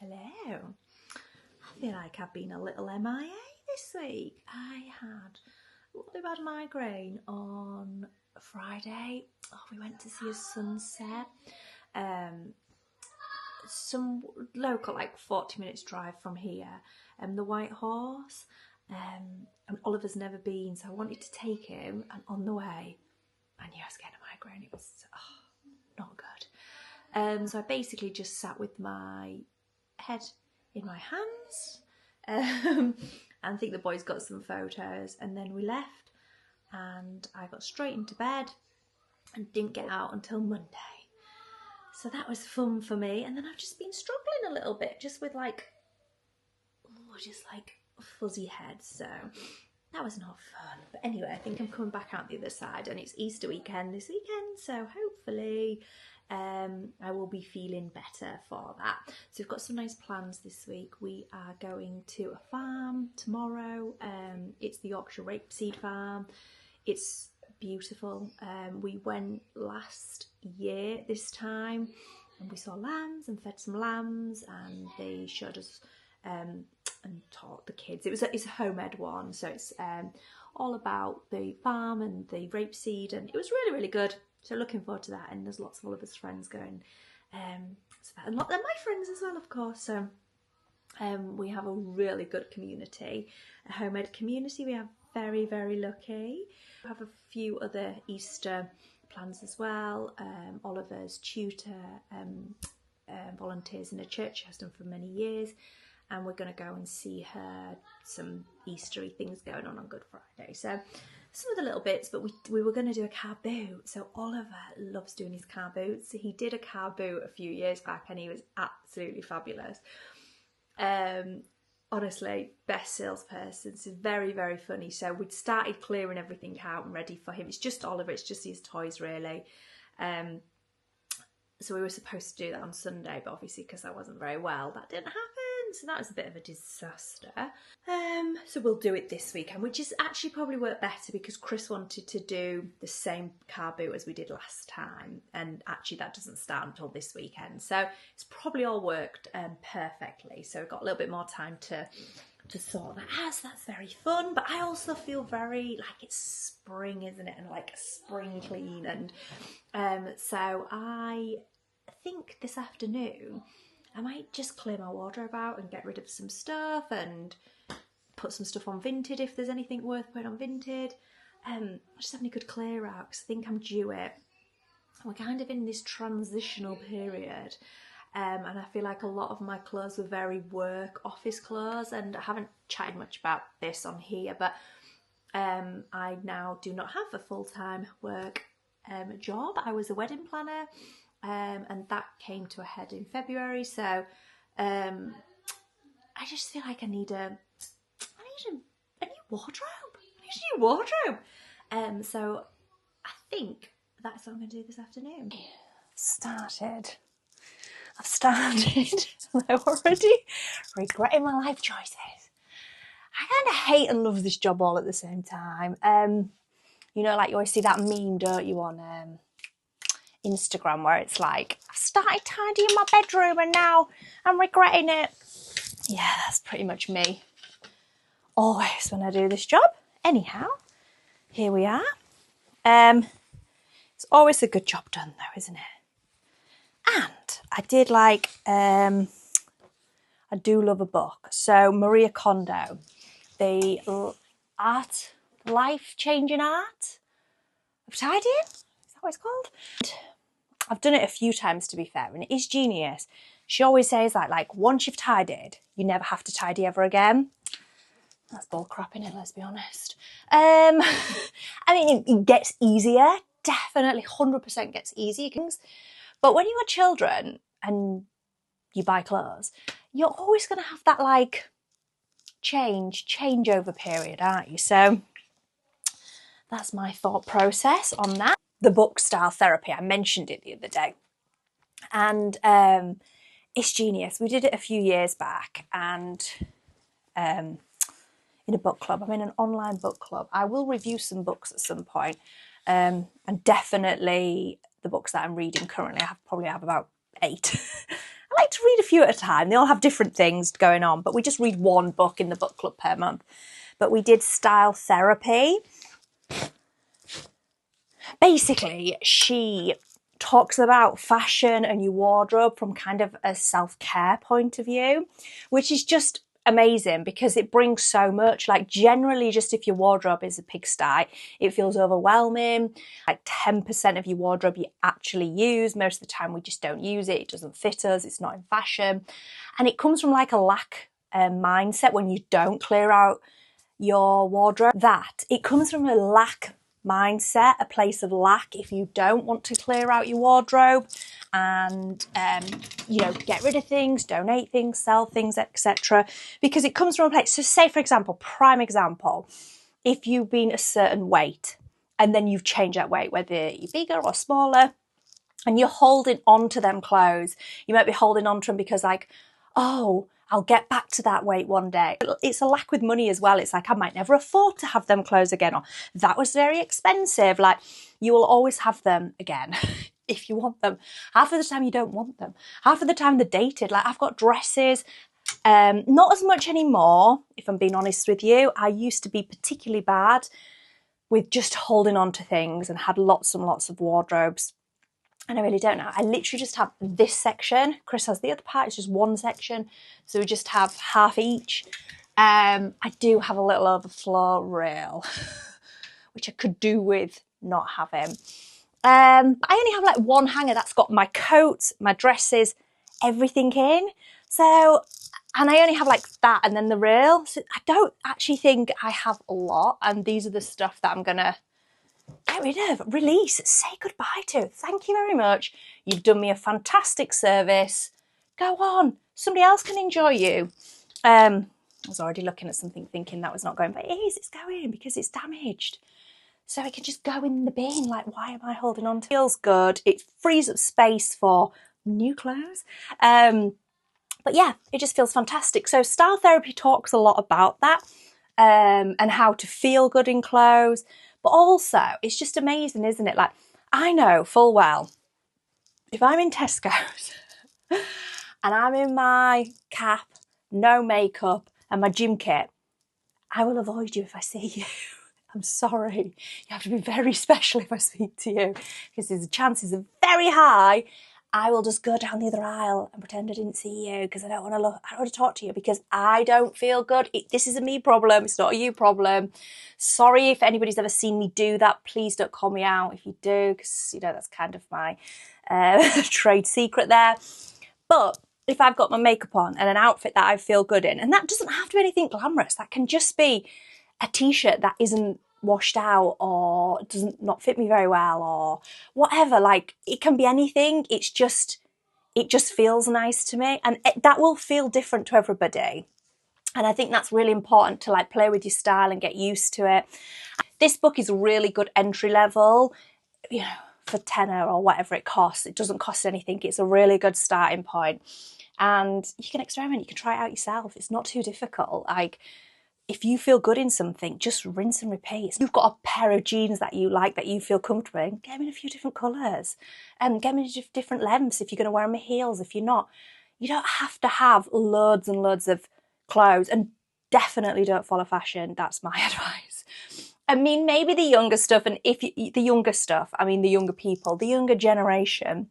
Hello. I feel like I've been a little MIA this week. I had a really bad migraine on Friday. Oh, we went to see a sunset. Some local, like 40 minutes drive from here, the White Horse. And Oliver's never been, so I wanted to take him. And on the way, I knew I was getting a migraine. It was not good. So I basically just sat with my head in my hands. And I think the boys got some photos, and then we left, and I got straight into bed and didn't get out until Monday. So that was fun for me. And then I've just been struggling a little bit, just with just fuzzy head. So that was not fun. But anyway, I think I'm coming back out the other side, and it's Easter weekend this weekend. So hopefully I will be feeling better for that. So we've got some nice plans this week. We are going to a farm tomorrow. It's the Yorkshire Rapeseed Farm. It's beautiful. We went last year this time, and we saw lambs and fed some lambs, and they showed us and taught the kids. It's a home-ed one, so it's all about the farm and the rapeseed, and it was really, really good. So looking forward to that, and there's lots of Oliver's friends going, and my friends as well, of course. So we have a really good community, a home-ed community. We are very, very lucky. We have a few other Easter plans as well. Oliver's tutor volunteers in a church she has done for many years, and we're going to go and see her some Eastery things going on Good Friday. So some of the little bits, but we were going to do a car boot. So Oliver loves doing his car boots. He did a car boot a few years back, and he was absolutely fabulous. Honestly, best salesperson. It's very, very funny. So we'd started clearing everything out and ready for him. It's just Oliver, it's just his toys really. So we were supposed to do that on Sunday, but obviously because I wasn't very well, that didn't happen. So that was a bit of a disaster. So we'll do it this weekend, which is actually probably worked better because Chris wanted to do the same car boot as we did last time, and actually that doesn't start until this weekend. So it's probably all worked perfectly. So we've got a little bit more time to sort that out. So that's very fun. But I also feel very like it's spring, isn't it? And like a spring clean. And so I think this afternoon I might just clear my wardrobe out and get rid of some stuff and put some stuff on Vinted if there's anything worth putting on Vinted. Just having a good clear out because I think I'm due it. We're kind of in this transitional period, and I feel like a lot of my clothes were very work office clothes, and I haven't chatted much about this on here, but I now do not have a full-time work job. I was a wedding planner. And that came to a head in February, so I just feel like I need a new wardrobe. I need a new wardrobe. So I think that's what I'm going to do this afternoon. I've started already regretting my life choices. I kind of hate and love this job all at the same time. You know, like you always see that meme, don't you, on Instagram, where it's like, I've started tidying my bedroom and now I'm regretting it. Yeah, that's pretty much me always when I do this job. Anyhow, here we are. It's always a good job done though, isn't it? And I did I do love a book. So Maria Kondo, the life-changing art of tidying, is that what it's called? I've done it a few times, to be fair, and it is genius. She always says that, like, once you've tidied, you never have to tidy ever again. That's bull crap, innit, let's be honest. I mean, it gets easier, definitely 100% gets easier. But when you've got children and you buy clothes, you're always going to have that, like, changeover period, aren't you? So that's my thought process on that. The book Style Therapy, I mentioned it the other day, and it's genius. We did it a few years back, and in a book club. I'm in an online book club. I will review some books at some point, and definitely the books that I'm reading currently. I probably have about 8. I like to read a few at a time. They all have different things going on, but we just read one book in the book club per month. But we did Style Therapy. Basically, she talks about fashion and your wardrobe from kind of a self-care point of view, which is just amazing because it brings so much. Like, generally, just if your wardrobe is a pigsty, it feels overwhelming. Like 10% of your wardrobe you actually use. Most of the time we just don't use it. It doesn't fit us. It's not in fashion. And it comes from like a lack mindset when you don't clear out your wardrobe. That it comes from a lack mindset, a place of lack if you don't want to clear out your wardrobe and you know, get rid of things, donate things, sell things, etc. Because it comes from a place. So say, for example, prime example, if you've been a certain weight and then you've changed that weight, whether you're bigger or smaller, and you're holding on to them clothes, you might be holding on to them because like, oh, I'll get back to that weight one day. It's a lack with money as well. It's like, I might never afford to have them clothes again, or that was very expensive. Like, you will always have them again if you want them. Half of the time you don't want them. Half of the time they're dated. Like, I've got dresses, not as much anymore, if I'm being honest with you. I used to be particularly bad with just holding on to things and had lots and lots of wardrobes. And I really don't know. I literally just have this section. Chris has the other part. It's just one section. So we just have half each. I do have a little overflow rail, which I could do with not having. I only have like one hanger that's got my coats, my dresses, everything in. So, and I only have like that and then the rail. So I don't actually think I have a lot. And these are the stuff that I'm going to get rid of, release, say goodbye to. Thank you very much. You've done me a fantastic service. Go on. Somebody else can enjoy you. I was already looking at something thinking that was not going, but it is, it's going because it's damaged. So it can just go in the bin. Like, why am I holding on to it? Feels good. It frees up space for new clothes. But yeah, it just feels fantastic. So Style Therapy talks a lot about that and how to feel good in clothes. But also, it's just amazing, isn't it? Like, I know full well, if I'm in Tesco's and I'm in my cap, no makeup, and my gym kit, I will avoid you if I see you. I'm sorry. You have to be very special if I speak to you, because the chances are very high I will just go down the other aisle and pretend I didn't see you because I don't want to talk to you because I don't feel good. This is a me problem. It's not a you problem. Sorry if anybody's ever seen me do that. Please don't call me out if you do, because, you know, that's kind of my trade secret there. But if I've got my makeup on and an outfit that I feel good in, and that doesn't have to be anything glamorous, that can just be a t-shirt that isn't washed out or doesn't not fit me very well or whatever, like, it can be anything. It just feels nice to me, and that will feel different to everybody. And I think that's really important to like play with your style and get used to it. This book is really good entry level, you know, for tenner or whatever it costs. It doesn't cost anything. It's a really good starting point. And you can experiment, you can try it out yourself. It's not too difficult. Like, if you feel good in something, just rinse and repeat. If you've got a pair of jeans that you like, that you feel comfortable in, get them in a few different colours. And get them in different lengths if you're going to wear them with heels. If you're not, you don't have to have loads and loads of clothes. And definitely don't follow fashion. That's my advice. I mean, maybe the younger stuff, and the younger people, the younger generation,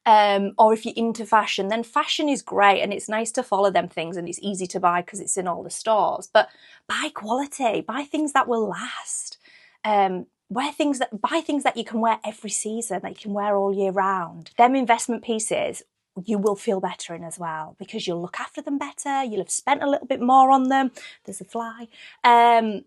or if you're into fashion, then fashion is great and it's nice to follow them things and it's easy to buy because it's in all the stores. But buy quality, buy things that will last. Buy things that you can wear every season, that you can wear all year round. Them investment pieces, you will feel better in as well because you'll look after them better. You'll have spent a little bit more on them. There's a fly, and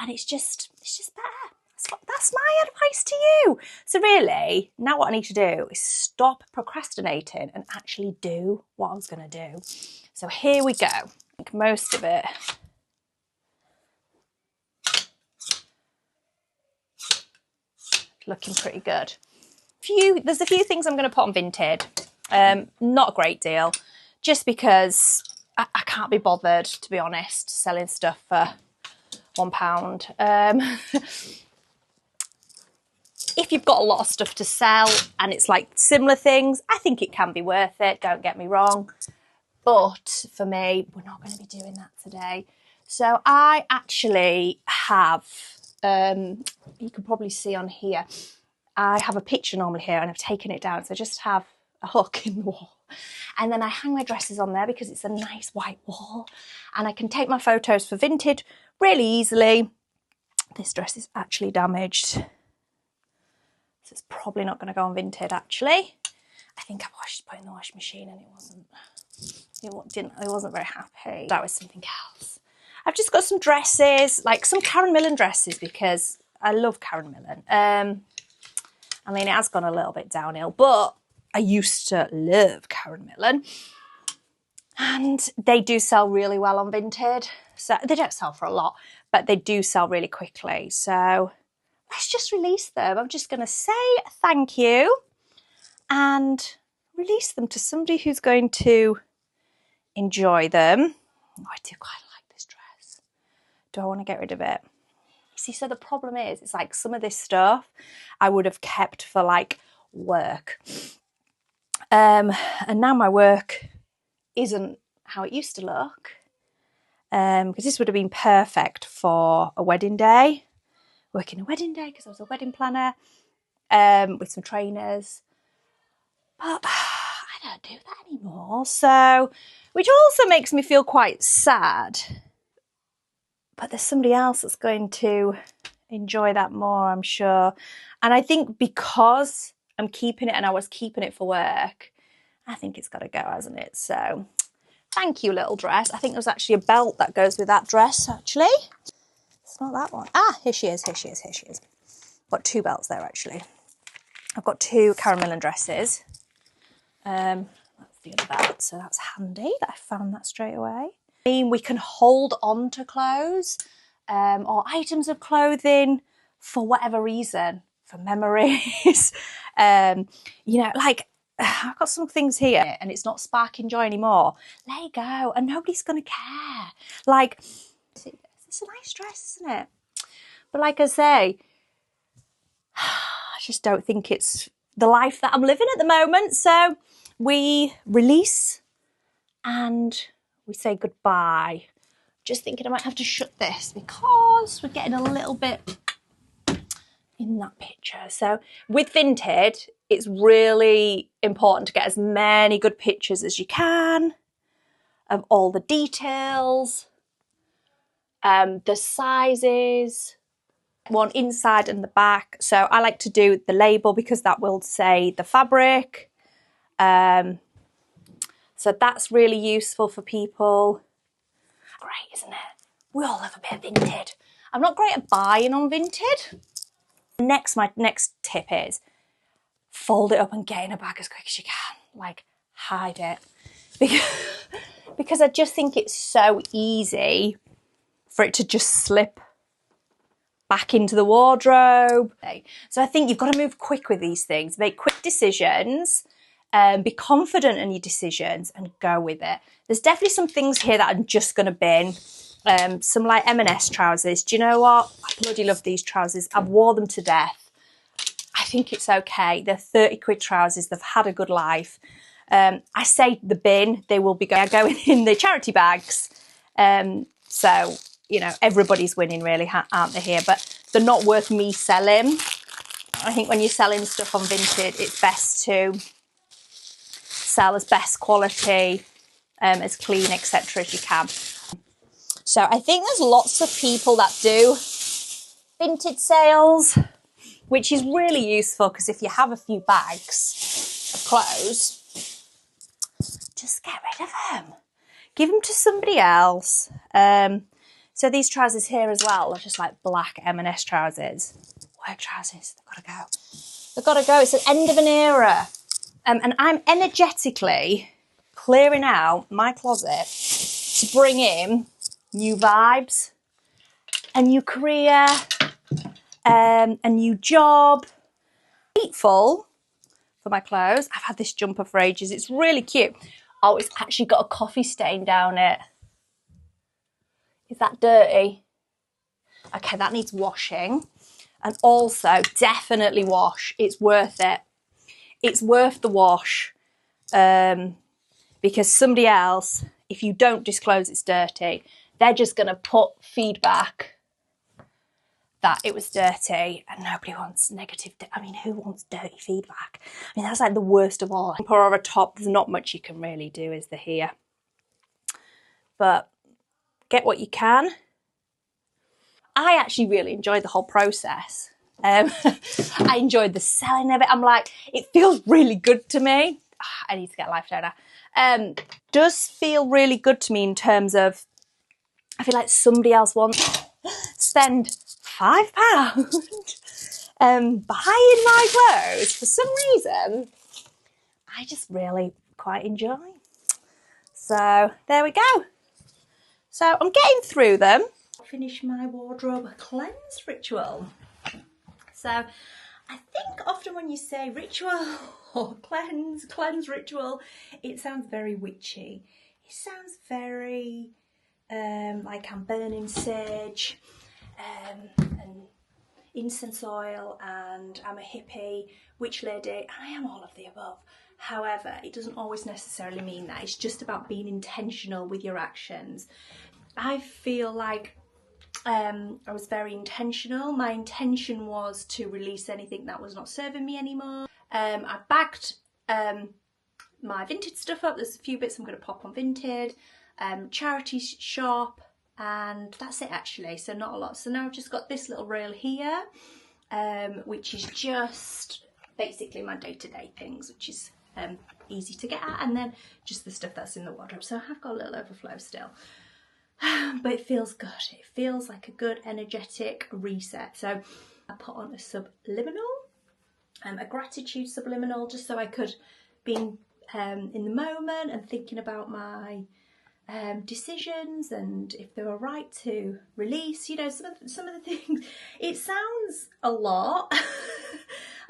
it's just better. That's my advice to you. So really, now what I need to do is stop procrastinating and actually do what I was going to do. So here we go. I think most of it looking pretty good. There's a few things I'm going to put on Vinted. Not a great deal, just because I can't be bothered, to be honest, selling stuff for £1. if you've got a lot of stuff to sell and it's like similar things, I think it can be worth it, don't get me wrong. But for me, we're not going to be doing that today. So I actually have, you can probably see on here, I have a picture normally here and I've taken it down. So I just have a hook in the wall. And then I hang my dresses on there because it's a nice white wall. And I can take my photos for Vinted really easily. This dress is actually damaged. So it's probably not going to go on Vinted actually. I think I put it in the washing machine and it wasn't very happy. That was something else. I've just got some dresses, like some Karen Millen dresses because I love Karen Millen. I mean, it has gone a little bit downhill, but I used to love Karen Millen. And they do sell really well on Vinted. So they don't sell for a lot, but they do sell really quickly. So let's just release them. I'm just going to say thank you and release them to somebody who's going to enjoy them. Oh, I do quite like this dress. Do I want to get rid of it? You see, so the problem is, it's like some of this stuff I would have kept for like work. And now my work isn't how it used to look. Because this would have been perfect for a wedding day. Working a wedding day because I was a wedding planner with some trainers. But I don't do that anymore. So, which also makes me feel quite sad. But there's somebody else that's going to enjoy that more, I'm sure. And I think because I'm keeping it and I was keeping it for work, I think it's got to go, hasn't it? So thank you, little dress. I think there was actually a belt that goes with that dress, actually. It's not that one. Ah, here she is. Got two belts there, actually. I've got two Karen Millen dresses. That's the other belt, so that's handy that I found that straight away. I mean, we can hold on to clothes or items of clothing for whatever reason, for memories. You know, like I've got some things here and it's not sparking joy anymore. Let it go and nobody's going to care. Like, it's a nice dress, isn't it? But like I say, I just don't think it's the life that I'm living at the moment. So we release and we say goodbye. Just thinking I might have to shut this because we're getting a little bit in that picture. So with Vinted, it's really important to get as many good pictures as you can of all the details, the sizes, one inside and the back. So I like to do the label because that will say the fabric. So that's really useful for people. Great, isn't it? We all have a bit of Vinted. I'm not great at buying on Vinted. My next tip is fold it up and get in a bag as quick as you can. Like, hide it. Because I just think it's so easy for it to just slip back into the wardrobe. So I think you've got to move quick with these things. Make quick decisions. Be confident in your decisions and go with it. There's definitely some things here that I'm just going to bin. Some like M&S trousers. Do you know what? I bloody love these trousers. I've wore them to death. I think it's okay. They're 30 quid trousers. They've had a good life. I say the bin. They will be going in the charity bags. So, you know, everybody's winning really, aren't they here? But they're not worth me selling. I think when you're selling stuff on Vinted, it's best to sell as best quality, as clean, etc. as you can. So I think there's lots of people that do Vinted sales, which is really useful because if you have a few bags of clothes, just get rid of them. Give them to somebody else. So these trousers here as well are just like black M&S trousers. Work trousers, they've got to go. They've got to go. It's the end of an era. And I'm energetically clearing out my closet to bring in new vibes, a new career, a new job. Grateful for my clothes. I've had this jumper for ages. It's really cute. Oh, it's actually got a coffee stain down it. Is that dirty? Okay, that needs washing. And also, definitely wash. It's worth it. It's worth the wash. Because somebody else, if you don't disclose it's dirty, they're just going to put feedback that it was dirty, and nobody wants negative. I mean, who wants dirty feedback? I mean, that's like the worst of all. Pour over top, there's not much you can really do, is there, here? But get what you can. I actually really enjoyed the whole process. I enjoyed the selling of it. I'm like, it feels really good to me. I need to get a life, don't I? Does feel really good to me in terms of, I feel like somebody else wants to spend £5 buying my clothes. For some reason, I just really quite enjoy. So there we go. So I'm getting through them. Finish my wardrobe cleanse ritual. So I think often when you say ritual or cleanse ritual, it sounds very witchy. It sounds very like I'm burning sage and incense oil, and I'm a hippie witch lady, and I am all of the above. However, it doesn't always necessarily mean that. It's just about being intentional with your actions. I feel like I was very intentional. My intention was to release anything that was not serving me anymore. I backed my Vinted stuff up. There's a few bits I'm going to pop on Vinted, charity shop, and that's it actually, so not a lot. So now I've just got this little rail here, which is just basically my day-to-day things, which is easy to get at, and then just the stuff that's in the wardrobe. So I have got a little overflow still. But it feels good. It feels like a good energetic reset. So I put on a subliminal, a gratitude subliminal, just so I could be in the moment and thinking about my decisions and if they were right to release. You know, some of the things. It sounds a lot,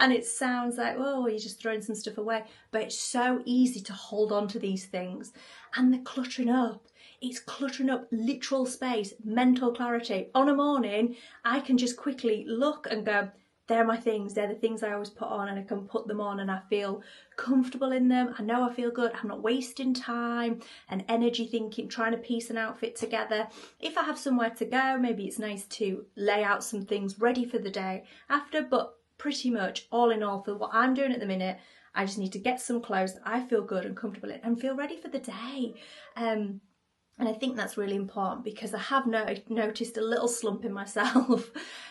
and it sounds like, oh, you're just throwing some stuff away. But it's so easy to hold on to these things, and they're cluttering up. It's cluttering up literal space, mental clarity. On a morning, I can just quickly look and go, they're my things, they're the things I always put on, and I can put them on and I feel comfortable in them. I know I feel good. I'm not wasting time and energy thinking, trying to piece an outfit together. If I have somewhere to go, maybe it's nice to lay out some things ready for the day after, but pretty much all in all, for what I'm doing at the minute, I just need to get some clothes that I feel good and comfortable in and feel ready for the day. And I think that's really important, because I have noticed a little slump in myself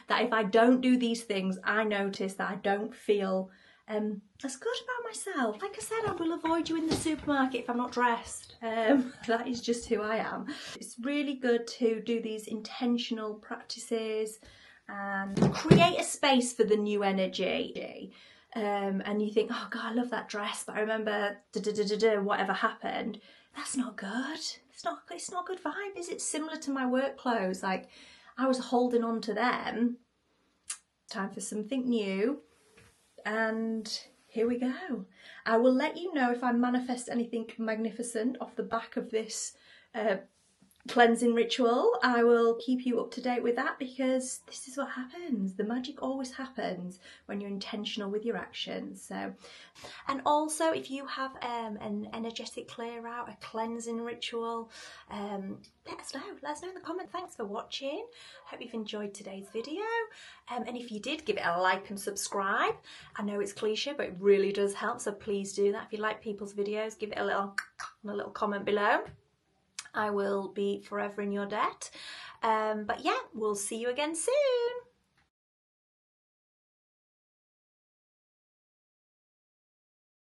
that if I don't do these things, I notice that I don't feel as good about myself. Like I said, I will avoid you in the supermarket if I'm not dressed. That is just who I am. It's really good to do these intentional practices and create a space for the new energy. And you think, oh God, I love that dress, but I remember whatever happened. That's not good. It's not good vibe, is it? Similar to my work clothes, like I was holding on to them. Time for something new, and here we go. I will let you know if I manifest anything magnificent off the back of this cleansing ritual. I will keep you up to date with that, because this is what happens. The magic always happens when you're intentional with your actions. So, and also if you have an energetic clear out, a cleansing ritual, let us know in the comment. Thanks for watching. Hope you've enjoyed today's video, and if you did, give it a like and subscribe. I know it's cliche, but it really does help, so please do that. If you like people's videos, give it a little comment below. I will be forever in your debt. But yeah, we'll see you again soon.